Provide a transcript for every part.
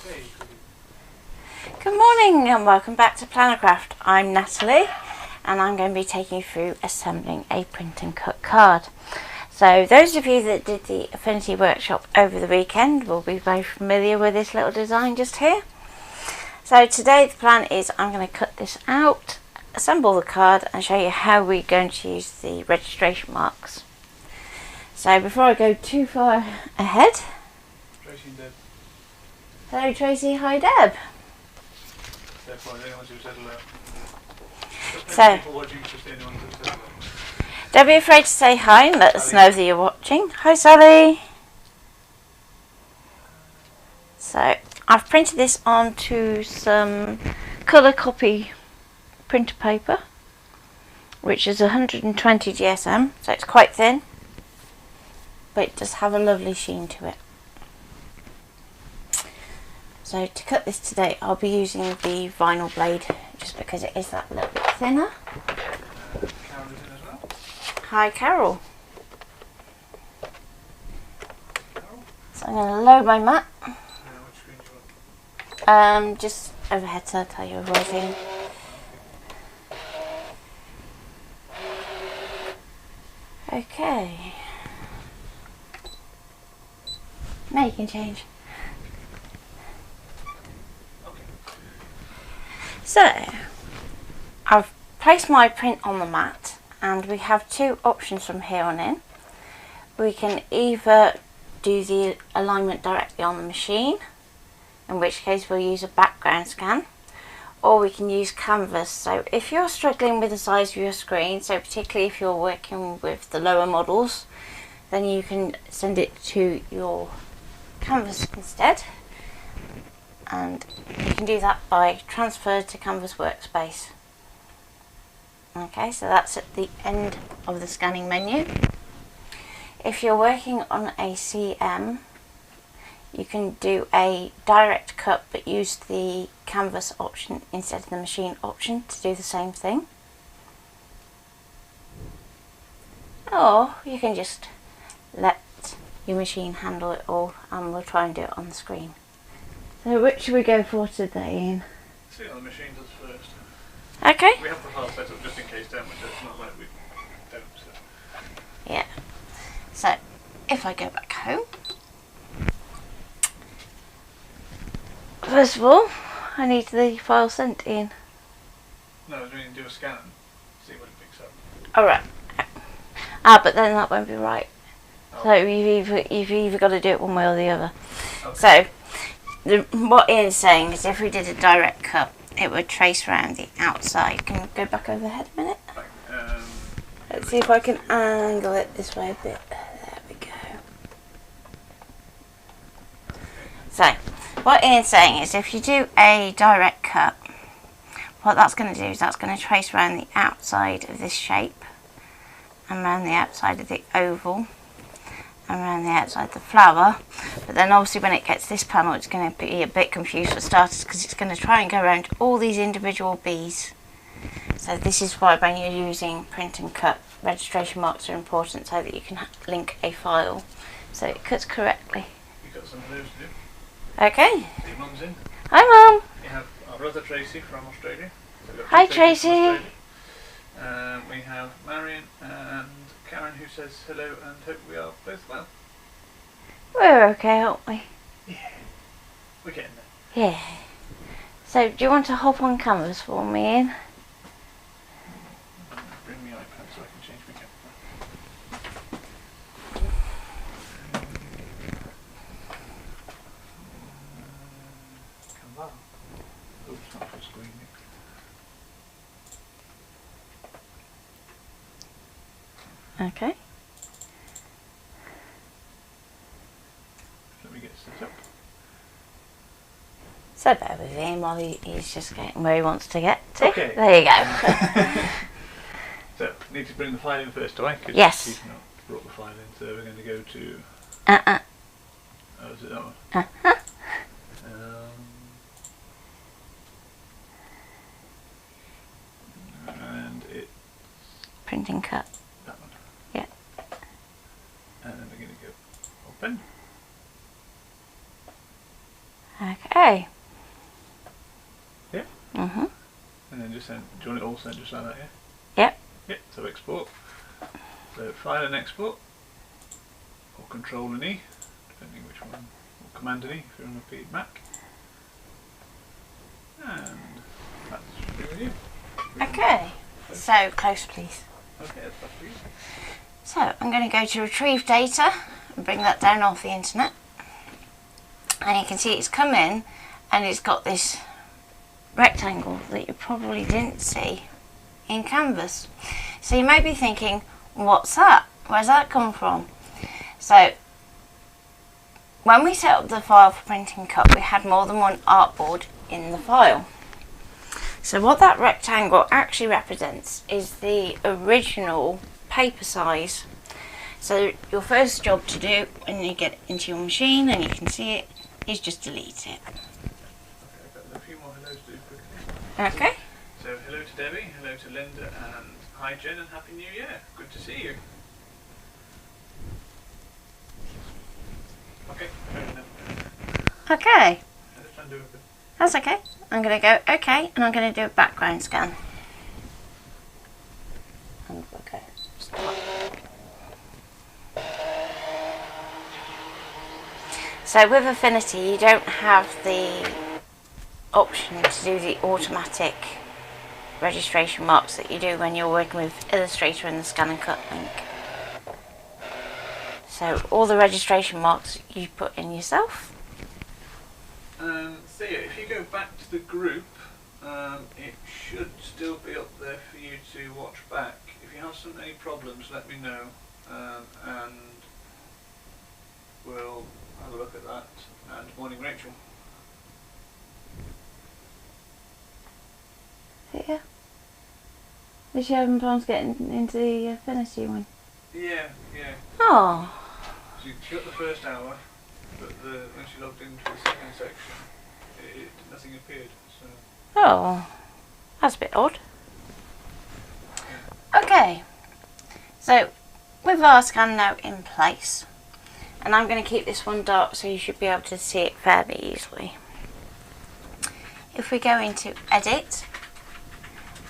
Good morning and welcome back to Plannercraft. I'm Natalie and I'm going to be taking you through assembling a print and cut card. So those of you that did the Affinity workshop over the weekend will be very familiar with this little design just here. So today the plan is I'm going to cut this out, assemble the card and show you how we're going to use the registration marks. So before I go too far ahead, Tracy and Deb. hello Tracy, hi Deb. So, don't be afraid to say hi and let us know that you're watching. Hi Sally. So I've printed this onto some colour copy printer paper, which is 120 GSM, so it's quite thin, but it does have a lovely sheen to it. So to cut this today, I'll be using the vinyl blade just because it is that little bit thinner. Carol is in as well. Hi Carol. Carol? So I'm going to load my mat. Which screen do you want? Just overhead so I'll tell you everything. Okay. Now you can change. So, I've placed my print on the mat and we have two options from here on in. We can either do the alignment directly on the machine, in which case we'll use a background scan, or we can use canvas. So if you're struggling with the size of your screen, so particularly if you're working with the lower models, then you can send it to your canvas instead. And you can do that by transfer to Canvas Workspace. Okay, so that's at the end of the scanning menu. If you're working on a CM, you can do a direct cut but use the canvas option instead of the machine option to do the same thing. Or you can just let your machine handle it all and we'll try and do it on the screen. So which should we go for today, Ian? See what the machine does first. Okay. We have the file set up just in case, don't we? So it's not like we don't. So. Yeah. So if I go back home, first of all, I need the file sent in. No, we can do a scan and see what it picks up. Alright. But then that won't be right. Oh. So you've either got to do it one way or the other. Okay. So what Ian's saying is if we did a direct cut, it would trace around the outside. Can you go back overhead a minute? Let's see if I can angle it this way a bit. There we go. So what Ian's saying is if you do a direct cut, what that's going to do is that's going to trace around the outside of this shape and around the outside of the oval and around the outside of the flower, but then obviously when it gets this panel it's going to be a bit confused for starters because it's going to try and go around all these individual bees. So this is why when you're using print and cut, registration marks are important so that you can link a file so it cuts correctly. You've got some of those to do. Okay. Your mum's in. Hi Mum. You have our brother Tracy from Australia. So we've got Hi two Tracy's from Tracy. Australia. We have Marion and Karen who says hello and hope we are both well. We're okay, aren't we? Yeah, we're getting there. Yeah. So do you want to hop on canvas for me, Ian? Bring me iPad so I can change my camera. Come on. Oops, not full screen yet. Okay. Let me get set up. So bear with him while he's just getting where he wants to get to. Okay. There you go. So, need to bring the file in first, do I? 'Cause Yes. He's not brought the file in, so we're going to go to... Uh-uh. Oh, is it that one? Uh-huh. And it's Print and cut. that one. Yeah. And then we're going to go open. Okay. Yeah. Mhm. And then just send. Do you want it all sent just like that? Yeah. Yep. Yeah. So export. So file and export, or Control and E, depending which one, or Command and E if you're on a Mac. And that's with you. Okay. So close, please. Okay, that's back to you. So I'm going to go to retrieve data and bring that down off the internet. And you can see it's come in and it's got this rectangle that you probably didn't see in Canvas. So you may be thinking, what's that? Where's that come from? So when we set up the file for printing cut, we had more than one artboard in the file. So what that rectangle actually represents is the original paper size. So your first job to do when you get into your machine and you can see it is just delete it. Okay, I've got a few more hellos to do quickly. Okay. So hello to Debbie, hello to Linda, and hi Jen, and Happy New Year. Good to see you. Okay, fair enough. Okay. Let's try and do a bit. That's okay. I'm going to go okay and I'm going to do a background scan. And okay. Stop. So with Affinity you don't have the option to do the automatic registration marks that you do when you're working with Illustrator and the scan and cut link. So all the registration marks you put in yourself. So yeah, if you go back to the group, it should still be up there for you to watch back. If you have any problems, let me know, and we'll have a look at that. And morning, Rachel. Yeah. Is she having problems getting into the Affinity one? Yeah, yeah. Oh. She got the first hour, but when she logged into the second section, nothing appeared. So. Oh. That's a bit odd. Okay. So, with our scan now in place, and I'm going to keep this one dark so you should be able to see it fairly easily. If we go into Edit,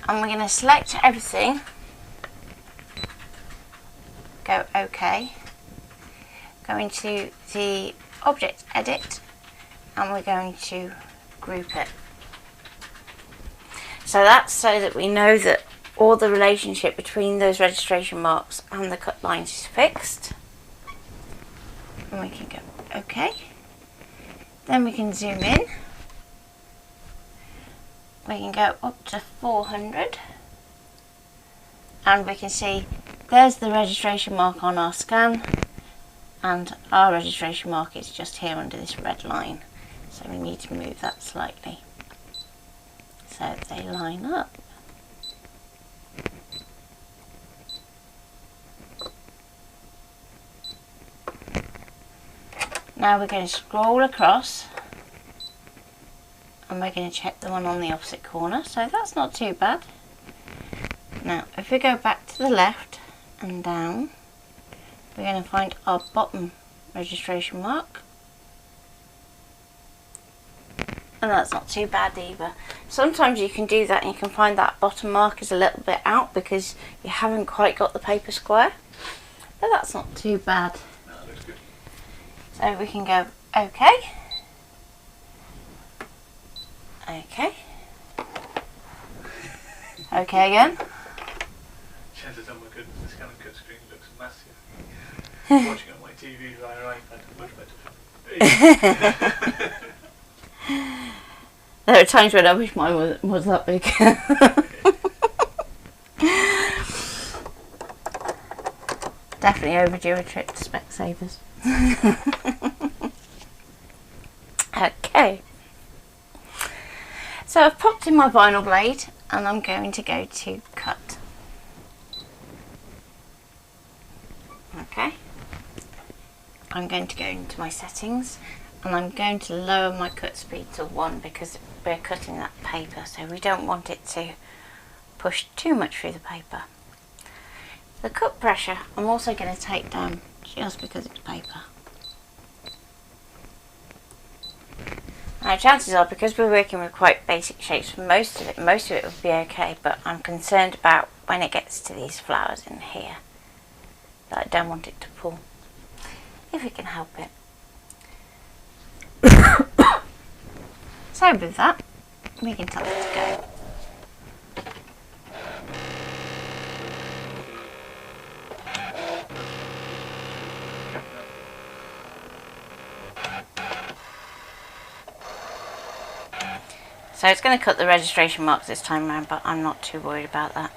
and we're going to select everything, go OK, go into the Object Edit, and we're going to group it. So that's so that we know that all the relationship between those registration marks and the cut lines is fixed. And we can go OK. Then we can zoom in. We can go up to 400. And we can see there's the registration mark on our scan. And our registration mark is just here under this red line. So we need to move that slightly so they line up. Now we're going to scroll across and we're going to check the one on the opposite corner, so that's not too bad. Now if we go back to the left and down, we're going to find our bottom registration mark, and that's not too bad either. Sometimes you can do that and you can find that bottom mark is a little bit out because you haven't quite got the paper square, but that's not too bad. No, that looks good. So we can go OK, OK, OK again. Chances are, my goodness, this kind of cut screen looks massive. Watching on my TV via iPad, much better. There are times when I wish mine was that big. Definitely overdue a trip to Specsavers. Okay. So I've popped in my vinyl blade and I'm going to go to cut. Okay. I'm going to go into my settings and I'm going to lower my cut speed to 1 because we're cutting that paper, so we don't want it to push too much through the paper. The cut pressure I'm also going to take down just because it's paper. Now chances are, because we're working with quite basic shapes for most of it would be okay, but I'm concerned about when it gets to these flowers in here, that I don't want it to pull, if we can help it. So with that, we can tell it to go. So it's going to cut the registration marks this time around, but I'm not too worried about that.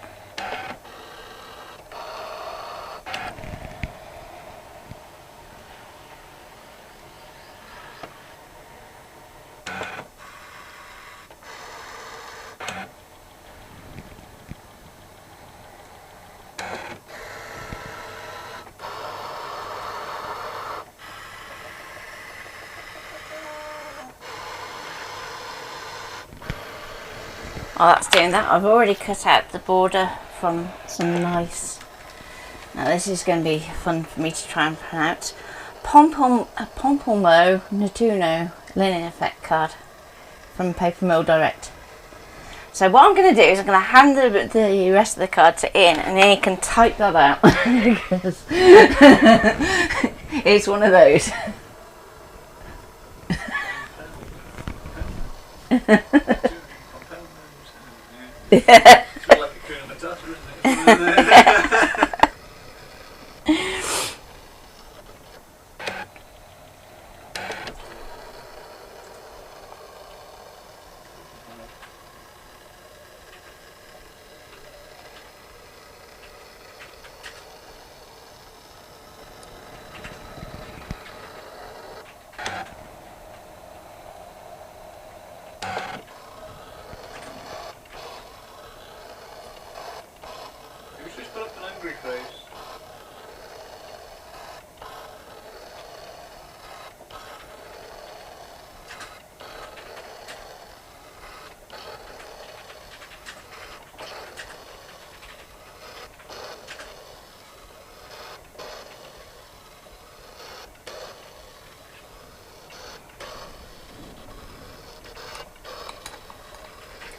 While that's doing that, I've already cut out the border from some nice, now this is going to be fun for me to try and pronounce, Pompomo Natuno linen effect card from Paper Mill Direct. So what I'm going to do is I'm going to hand the rest of the card to Ian, and then he can type that out because it's one of those. Yeah. It's like a Kuna Matata, isn't it? Just put up an angry face.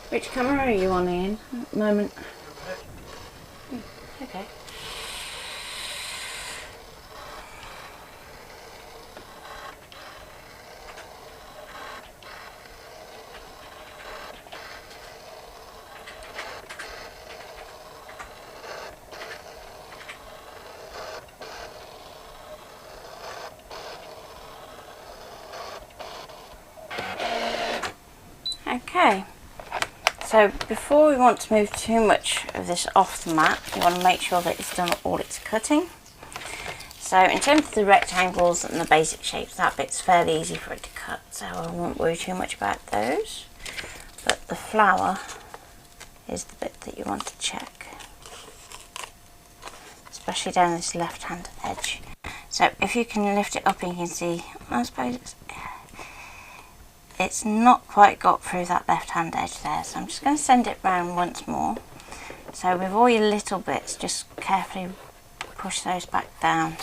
Which camera are you on, Ian, at the moment? Okay. Okay. So before we want to move too much of this off the mat, you want to make sure that it's done all its cutting. So in terms of the rectangles and the basic shapes, that bit's fairly easy for it to cut, so I won't worry too much about those. But the flower is the bit that you want to check, especially down this left hand edge. So if you can lift it up, and you can see, I suppose it's not quite got through that left hand edge there, so I'm just going to send it round once more. So with all your little bits, just carefully push those back down,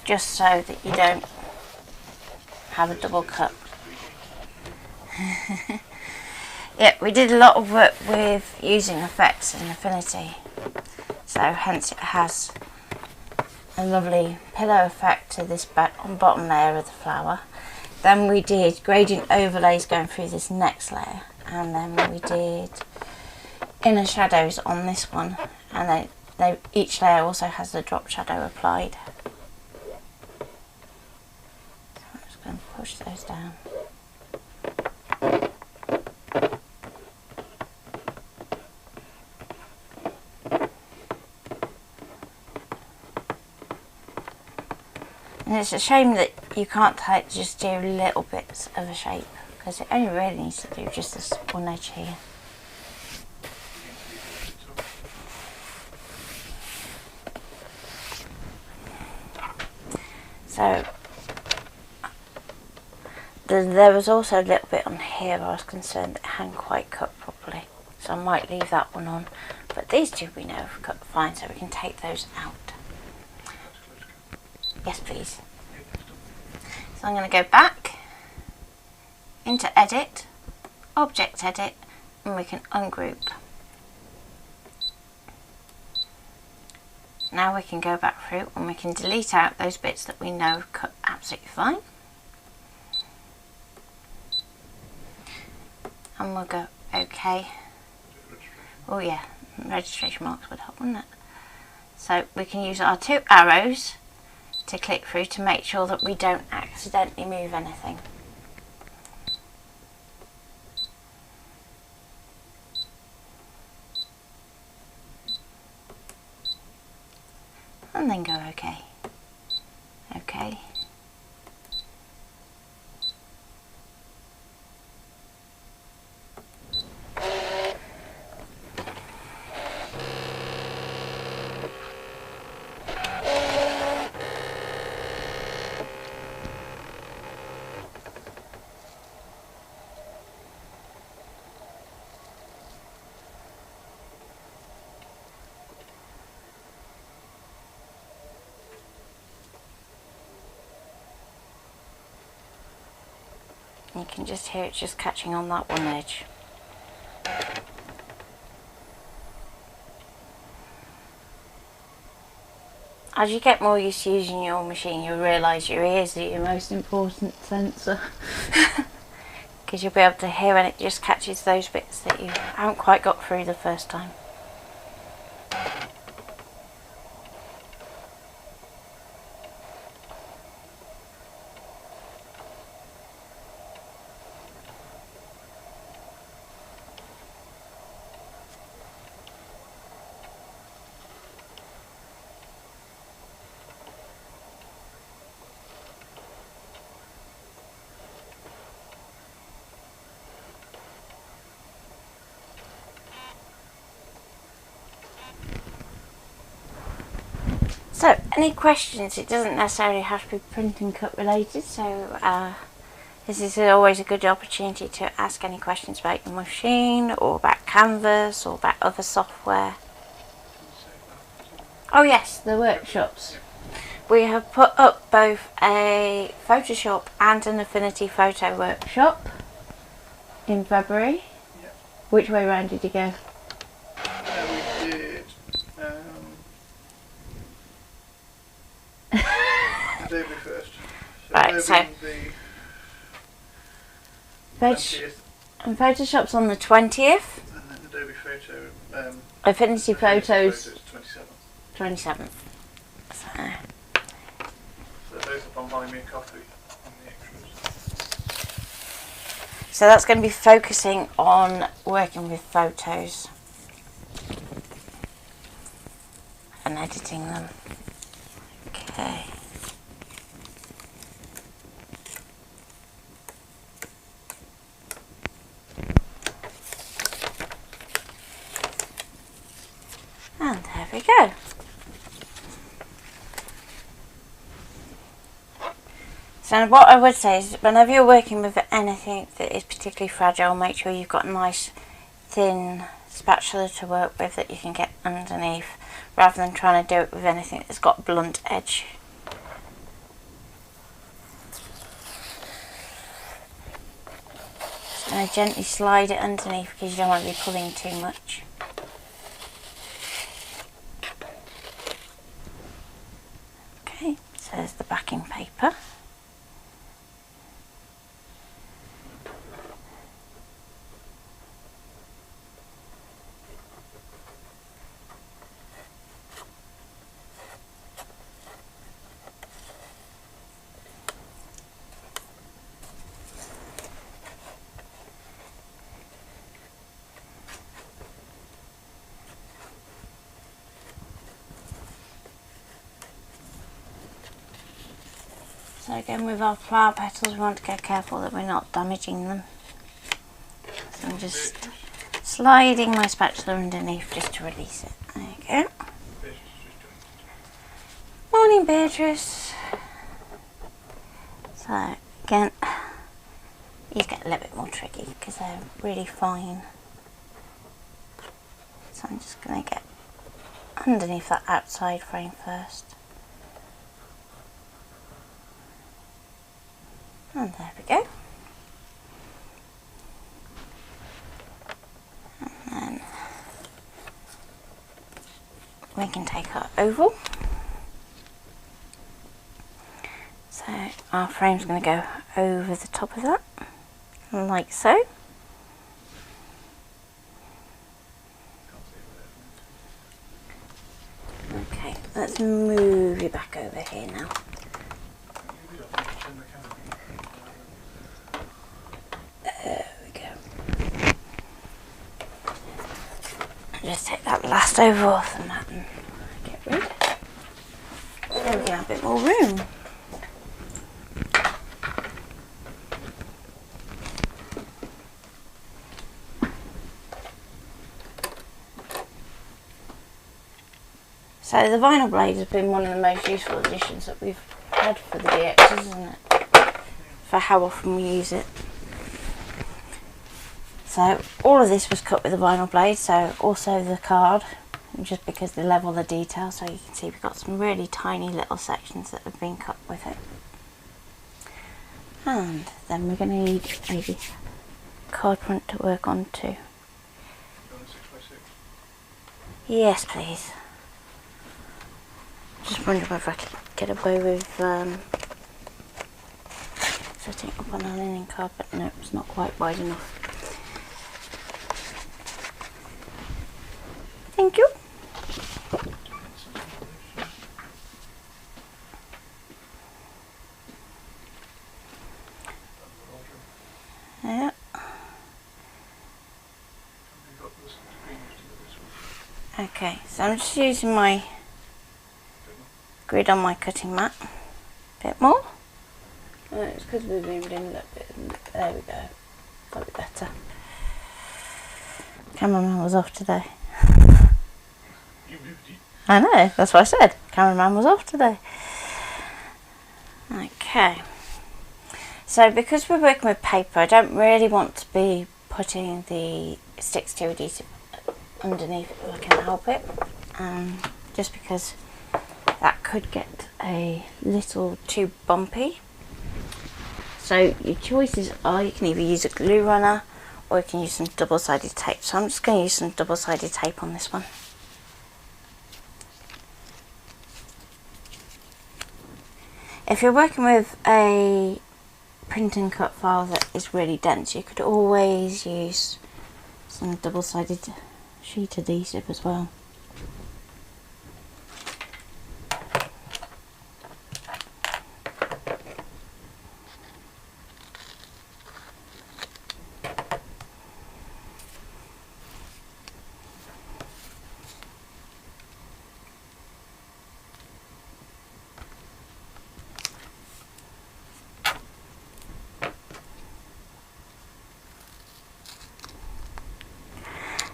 just so that you don't have a double cut. Yeah, we did a lot of work with using effects in Affinity, so hence it has a lovely pillow effect to this bottom layer of the flower. Then we did gradient overlays going through this next layer, and then we did inner shadows on this one, and then each layer also has the drop shadow applied. So I'm just going to push those down. And it's a shame that you can't just do little bits of a shape, because it only really needs to do just this one edge here. So there was also a little bit on here where I was concerned that it hadn't quite cut properly, so I might leave that one on, but these two we know have cut fine, so we can take those out. Yes please. So I'm going to go back into Edit, Object Edit, and we can ungroup. Now we can go back through and we can delete out those bits that we know cut absolutely fine. And we'll go OK. Oh yeah, registration marks would help, wouldn't it? So we can use our 2 arrows to click through to make sure that we don't accidentally move anything. And then go OK. OK. You can just hear it just catching on that one edge. As you get more used to using your machine, you'll realise your ears are your most important sensor. Because you'll be able to hear when it just catches those bits that you haven't quite got through the first time. So, any questions? It doesn't necessarily have to be print and cut related, so this is always a good opportunity to ask any questions about your machine, or about Canvas, or about other software. Oh yes, the workshops. We have put up both a Photoshop and an Affinity photo workshop in February. Yep. Which way round did you go? We did Adobe first. Right, Adobe so the 20th, and Photoshop's on the 20th. and then Adobe Photo. Affinity Photos 27th. 27th. So both upon buying me a coffee on the extras. So that's going to be focusing on working with photos and editing them. Okay. And there we go. So what I would say is, whenever you're working with anything that is particularly fragile, make sure you've got a nice thin spatula to work with that you can get underneath, rather than trying to do it with anything that's got a blunt edge. Just going to gently slide it underneath because you don't want to be pulling too much. Okay, so there's the backing paper. So again, with our flower petals, we want to get careful that we're not damaging them. So I'm just sliding my spatula underneath just to release it. There you go. Morning, Beatrice. So again, these get a little bit more tricky because they're really fine. So I'm just going to get underneath that outside frame first. And there we go. oval. So our frame's going to go over the top of that, like so. Okay, let's move you back over here now. There we go. Just take that last oval off the mat and get rid. There we can have a bit more room. So the vinyl blade has been one of the most useful additions that we've had for the DXs, isn't it? For how often we use it. So all of this was cut with a vinyl blade, so also the card, just because the level of the detail, so you can see we've got some really tiny little sections that have been cut with it. And then we're going to need a card front to work on too. Yes, please. Just wondering whether I could get away with setting it up on a linen card, but no, it's not quite wide enough. Thank you. Yeah. Okay, so I'm just using my grid on my cutting mat. A bit more. Oh, it's because we've zoomed in a little bit. There we go. Got it better. Cameraman was off today. You moved it. I know, that's what I said. Cameraman was off today. Okay. So because we're working with paper, I don't really want to be putting the Stix 2 adhesive underneath if I can help it. Just because that could get a little too bumpy. So your choices are, you can either use a glue runner or you can use some double-sided tape. So I'm just going to use some double-sided tape on this one. If you're working with a print and cut file that is really dense, you could always use some double-sided sheet adhesive as well.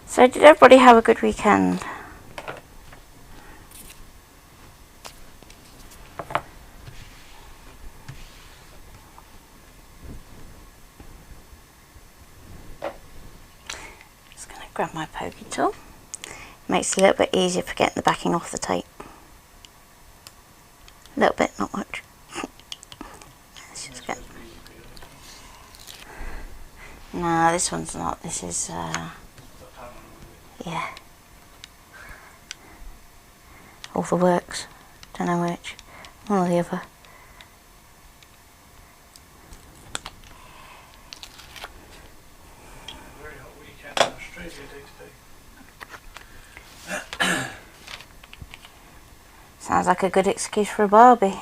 So did everybody have a good weekend? Just going to grab my pokey tool. Makes it a little bit easier for getting the backing off the tape. A little bit, not much. Let's just get... No, this one's not. This is... yeah. All the works. Don't know which. One or the other. Very hot weekend in Australia day to day. Sounds like a good excuse for a Barbie.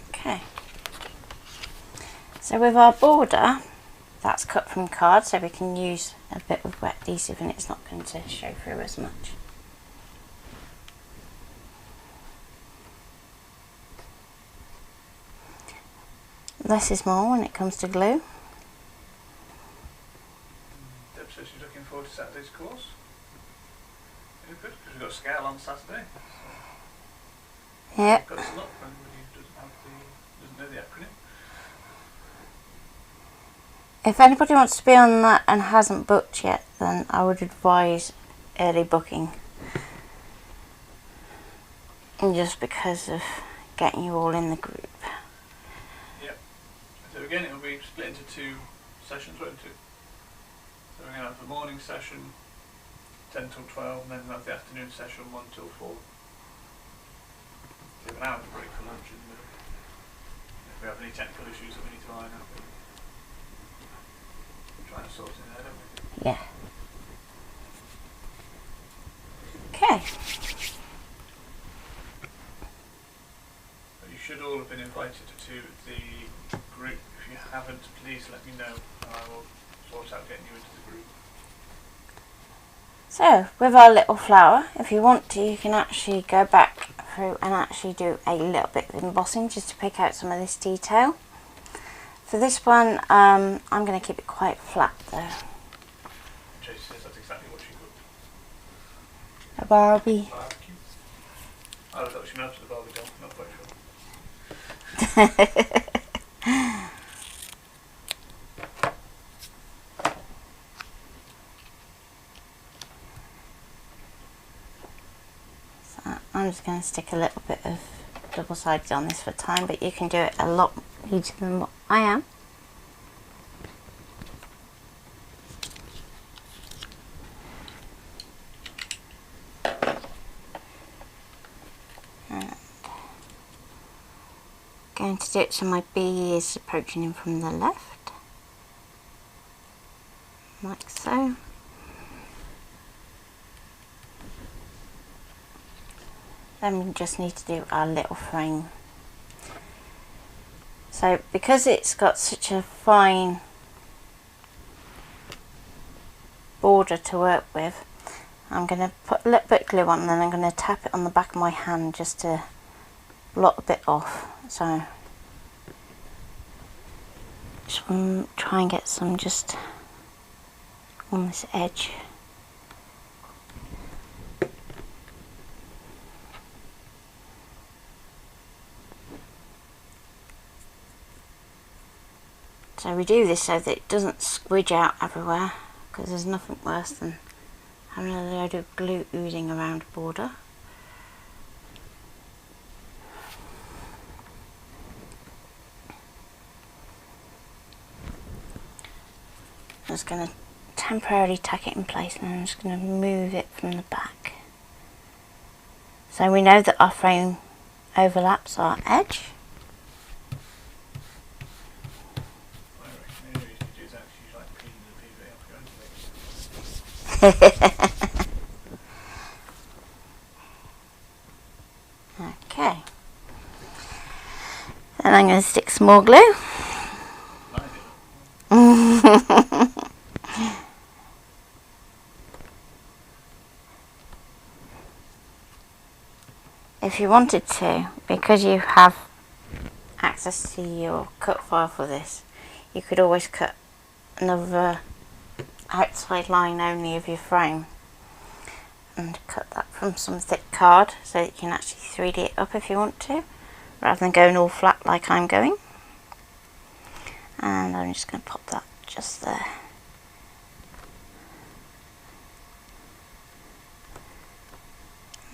Okay. So with our border, that's cut from card, so we can use a bit of wet adhesive and it's not going to show through as much. Less is more when it comes to glue. Deb says she's looking forward to Saturday's course. Very good, because we've got a scale on Saturday. Yeah. Got some luck for anybody who doesn't know the acronym. If anybody wants to be on that and hasn't booked yet, then I would advise early booking. And just because of getting you all in the group. Yep. So again, it will be split into two sessions, won't it? So we're going to have the morning session 10 till 12, and then we'll have the afternoon session 1 till 4. We have an hour's break for lunch in the middle. If we have any technical issues that we need to iron out, we're trying to sort it there, don't we? Yeah. Okay. You should all have been invited to the group. If you haven't, please let me know, and I will sort out getting you into the group. So, with our little flower, if you want to, you can actually go back through and actually do a little bit of embossing just to pick out some of this detail. For this one, I'm going to keep it quite flat though. Tracy says that's exactly what she cooked. A Barbie. Barbecue. I thought she meant to the Barbie doll, not quite sure. I'm just going to stick a little bit of double-sided on this for time, but you can do it a lot easier than what I am. And going to do it so my bee is approaching him from the left, like so. Then we just need to do our little frame. So because it's got such a fine border to work with, I'm going to put a little bit of glue on and then I'm going to tap it on the back of my hand just to blot a bit off. So just try and get some just on this edge. So we do this so that it doesn't squidge out everywhere, because there's nothing worse than having a load of glue oozing around a border. I'm just going to temporarily tack it in place and I'm just going to move it from the back. So we know that our frame overlaps our edge. Okay. Then I'm going to stick some more glue. If you wanted to, because you have access to your cut file for this, you could always cut another outside line only of your frame and cut that from some thick card so that you can actually 3D it up if you want to, rather than going all flat like I'm going. And I'm just going to pop that just there.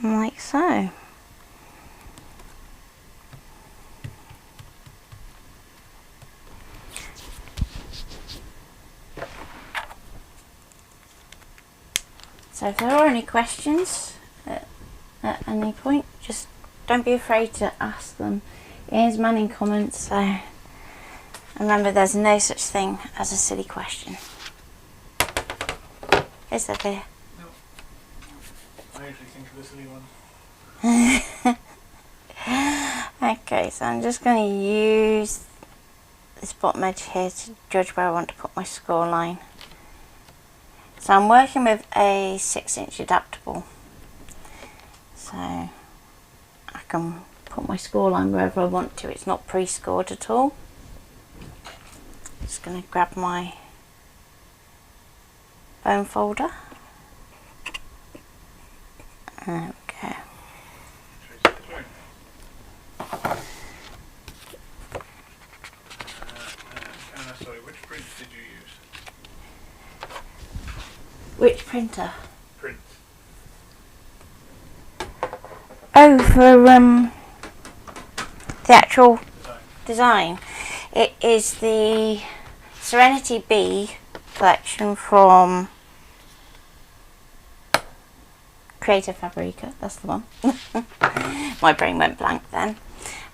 Like so. So if there are any questions at any point, just don't be afraid to ask them. It is manning comments, so remember there's no such thing as a silly question. Is there, dear? No. I usually think of the silly ones. Okay, so I'm just going to use this bottom edge here to judge where I want to put my score line. So I'm working with a 6-inch adaptable, so I can put my score line wherever I want to. It's not pre-scored at all. Just going to grab my bone folder. There we go. Sorry, which print did you use? Which printer? Print. Oh, for the actual design. It is the Serenity B collection from Creative Fabrica, that's the one. My brain went blank then.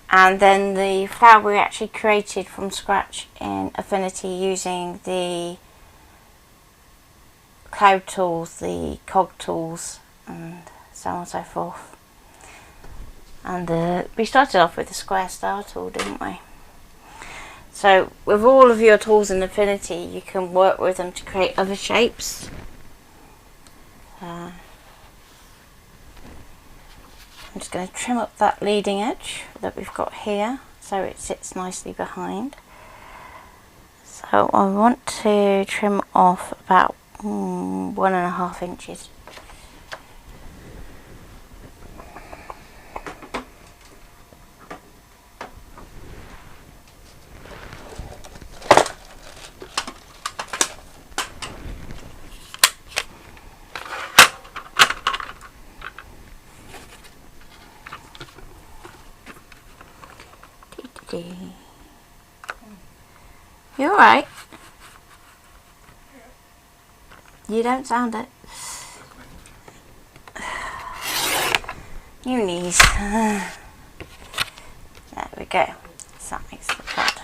And then the flower we actually created from scratch in Affinity using the cloud tools, the cog tools, and so on and so forth. And we started off with the square star tool, didn't we? So with all of your tools in Affinity, you can work with them to create other shapes. I'm just going to trim up that leading edge that we've got here so it sits nicely behind. So I want to trim off about 1.5 inches. You alright? You don't sound it. Your knees. There we go. So that makes it better.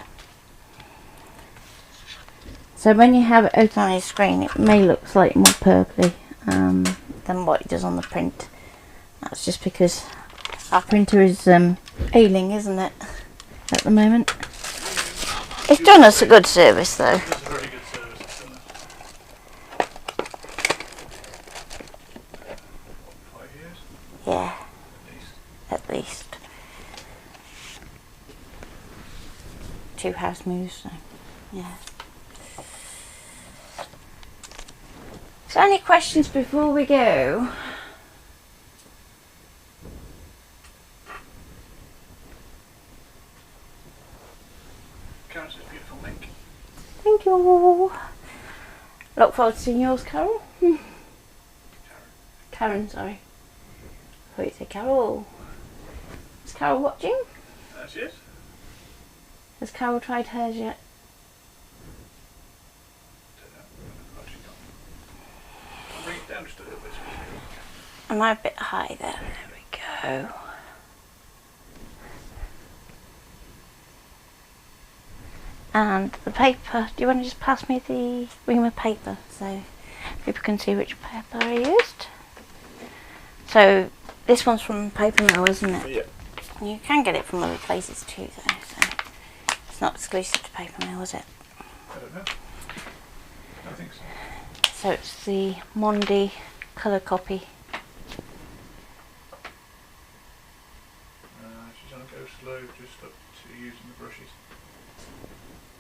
So when you have it open on your screen, it may look slightly more purpley than what it does on the print. That's just because our printer is ailing, isn't it, at the moment. It's done us a good service though. It's a very good service, isn't it? 5 years? Yeah, At least. at least. 2 house moves, so yeah. So any questions before we go? Karen's a beautiful link. Thank you. Look forward to seeing yours, Carol. Karen, sorry. I thought you said Carol. Is Carol watching? That's it. Has Carol tried hers yet? Don't know. Actually not. I'll bring it down just a little bit. Am I a bit high there? There we go. And the paper, do you want to just pass me the ream of paper so people can see which paper I used? So this one's from Paper Mill, isn't it? Yeah. You can get it from other places too though, so it's not exclusive to Paper Mill, is it? I don't know. I think so. So it's the Mondi colour copy. She's going to go slow just up to using the brushes.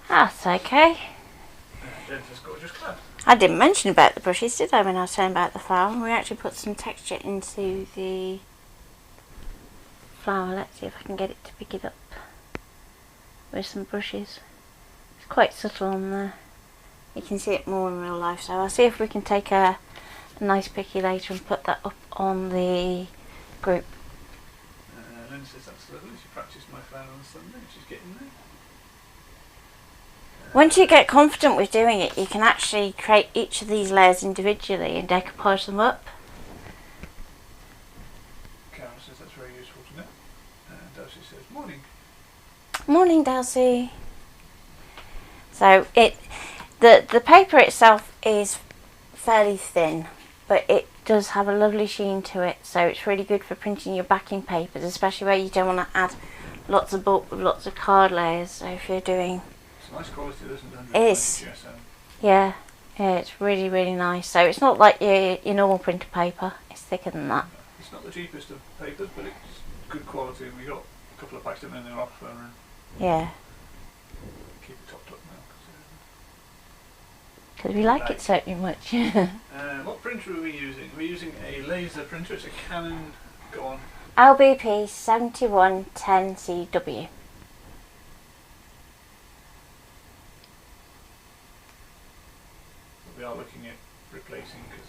That's okay. Dentist gorgeous class. I didn't mention about the brushes, did I, when I was saying about the flower? We actually put some texture into the flower. Let's see if I can get it to pick it up with some brushes. It's quite subtle on there. You can see it more in real life, so I'll see if we can take a nice picky later and put that up on the group. Lynn says that's lovely. She practiced my flower on Sunday. She's getting there. Once you get confident with doing it, you can actually create each of these layers individually and decoupage them up. Karen says that's very useful to know. And Darcy says, morning. Morning, Darcy. So the paper itself is fairly thin, but it does have a lovely sheen to it, so it's really good for printing your backing papers, especially where you don't want to add lots of bulk with lots of card layers. So if you're doing, It's nice quality, isn't it? it is. Yeah, it's really, really nice. So it's not like your normal printer paper. It's thicker than that. It's not the cheapest of papers, but it's good quality. And we got a couple of packs in there offer and Yeah, keep it topped up now. because we like it so much. What printer are we using? We're using a laser printer. It's a Canon. Go on. LBP 7110CW. We are looking at replacing because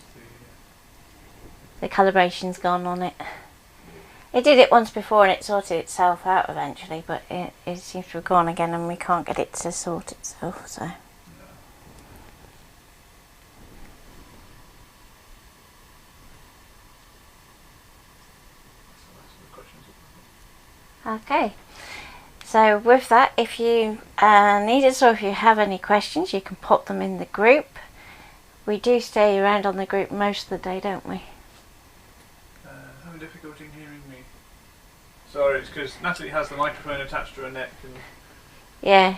The calibration's gone on it. It did it once before and it sorted itself out eventually, but it seems to have gone again and we can't get it to sort itself, so. Okay. So with that, if you need us or if you have any questions, you can pop them in the group. We do stay around on the group most of the day, don't we? Having difficulty in hearing me. Sorry, it's because Natalie has the microphone attached to her neck. And yeah,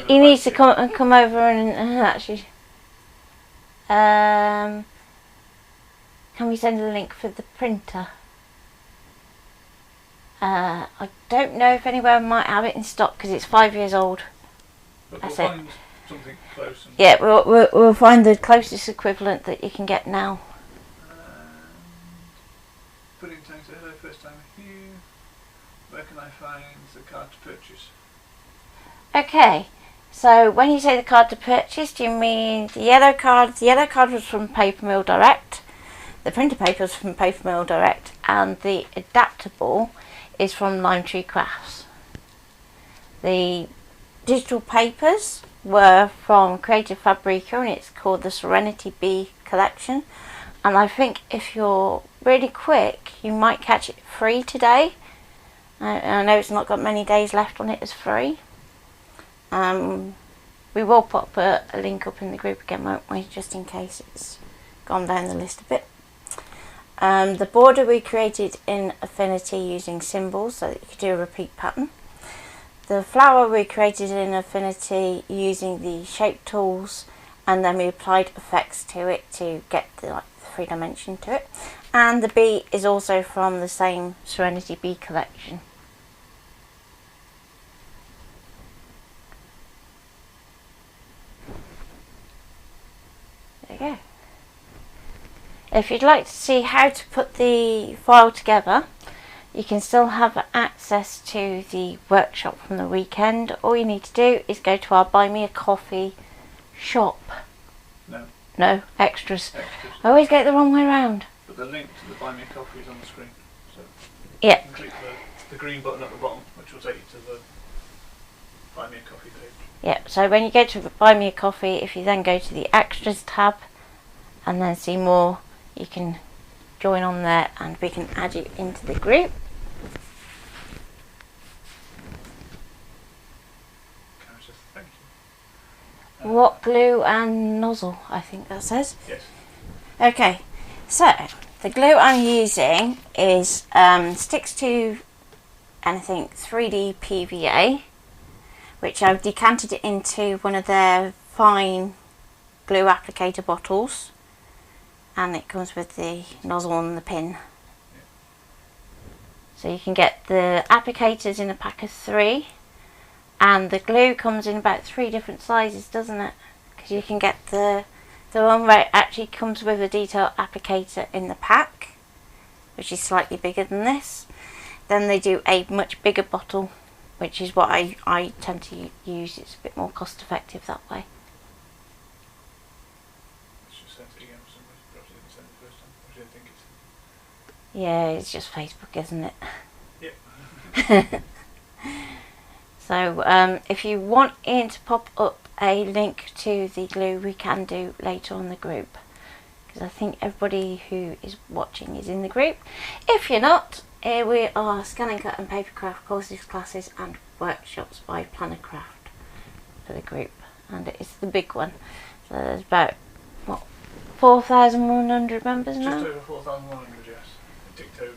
he needs to come over and actually. Can we send a link for the printer? I don't know if anywhere might have it in stock because it's 5 years old. But That's we'll it. find something close. And Yeah, we'll find the closest equivalent that you can get now. Putting tanks at hello, first time with you. Where can I find the card to purchase? Okay, so when you say the card to purchase, do you mean the yellow card? The yellow card was from Paper Mill Direct. The printer paper was from Paper Mill Direct, and the adaptable is from Lime Tree Crafts. The digital papers were from Creative Fabrica, and it's called the Serenity Bee collection. And I think if you're really quick, you might catch it free today. I know it's not got many days left on it as free. We will pop a link up in the group again, won't we, just in case it's gone down the list a bit. The border we created in Affinity using symbols so that you could do a repeat pattern. The flower we created in Affinity using the shape tools, and then we applied effects to it to get the 3-dimension to it. And the bee is also from the same Serenity Bee collection. There you go. If you'd like to see how to put the file together, you can still have access to the workshop from the weekend. All you need to do is go to our Buy Me a Coffee shop. No, extras. I always get it the wrong way around. But the link to the Buy Me a Coffee is on the screen. So yeah. You can click the green button at the bottom, which will take you to the Buy Me a Coffee page. Yeah, so when you go to Buy Me a Coffee, if you then go to the Extras tab and then see more, you can join on there and we can add you into the group. Thank you. What glue and nozzle, I think that says. Yes. Okay, so the glue I'm using is sticks to anything 3D PVA, which I've decanted it into one of their fine glue applicator bottles, and it comes with the nozzle and the pin. So you can get the applicators in a pack of 3, and the glue comes in about 3 different sizes, doesn't it? Because you can get the one where it actually comes with a detail applicator in the pack, which is slightly bigger than this. Then they do a much bigger bottle, which is what I tend to use. It's a bit more cost effective that way. Yeah, it's just Facebook, isn't it? Yep. So if you want Ian to pop up a link to the glue, we can do later on the group, because I think everybody who is watching is in the group. If you're not, we are Scan and Cut and Papercraft courses, classes and workshops by Planner Craft for the group, and it's the big one. So there's about, what, 4,100 members now? Just over 4,100, yes. It ticked over,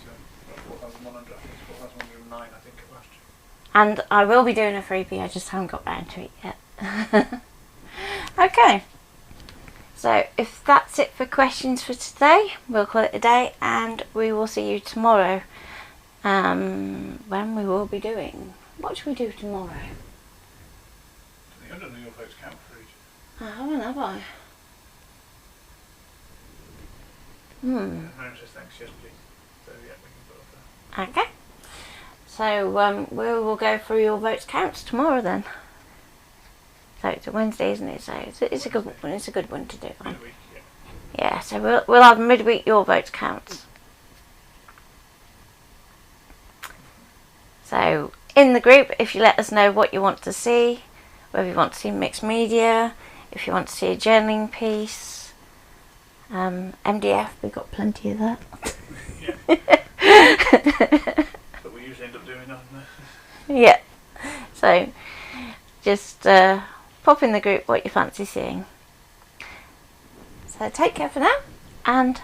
so about 4,100, I think it's 4,109, I think, last year. And I will be doing a freebie, I just haven't got round to it yet. Okay, so if that's it for questions for today, we'll call it a day, and we will see you tomorrow, when we will be doing, what should we do tomorrow? I don't know your votes count for each. I haven't, have I? Mary says thanks, yes please. So yeah, we can put up there. Okay, so we will go through your votes counts tomorrow then. So it's a Wednesday, isn't it? So it's a good one. It's a good one to do. Midweek, yeah. Yeah. So we'll have midweek your votes counts. So in the group, if you let us know what you want to see, whether you want to see mixed media, if you want to see a journaling piece, MDF, we've got plenty of that. Yeah. But we usually end up doing Yeah. So just pop in the group what you fancy seeing. So take care for now, and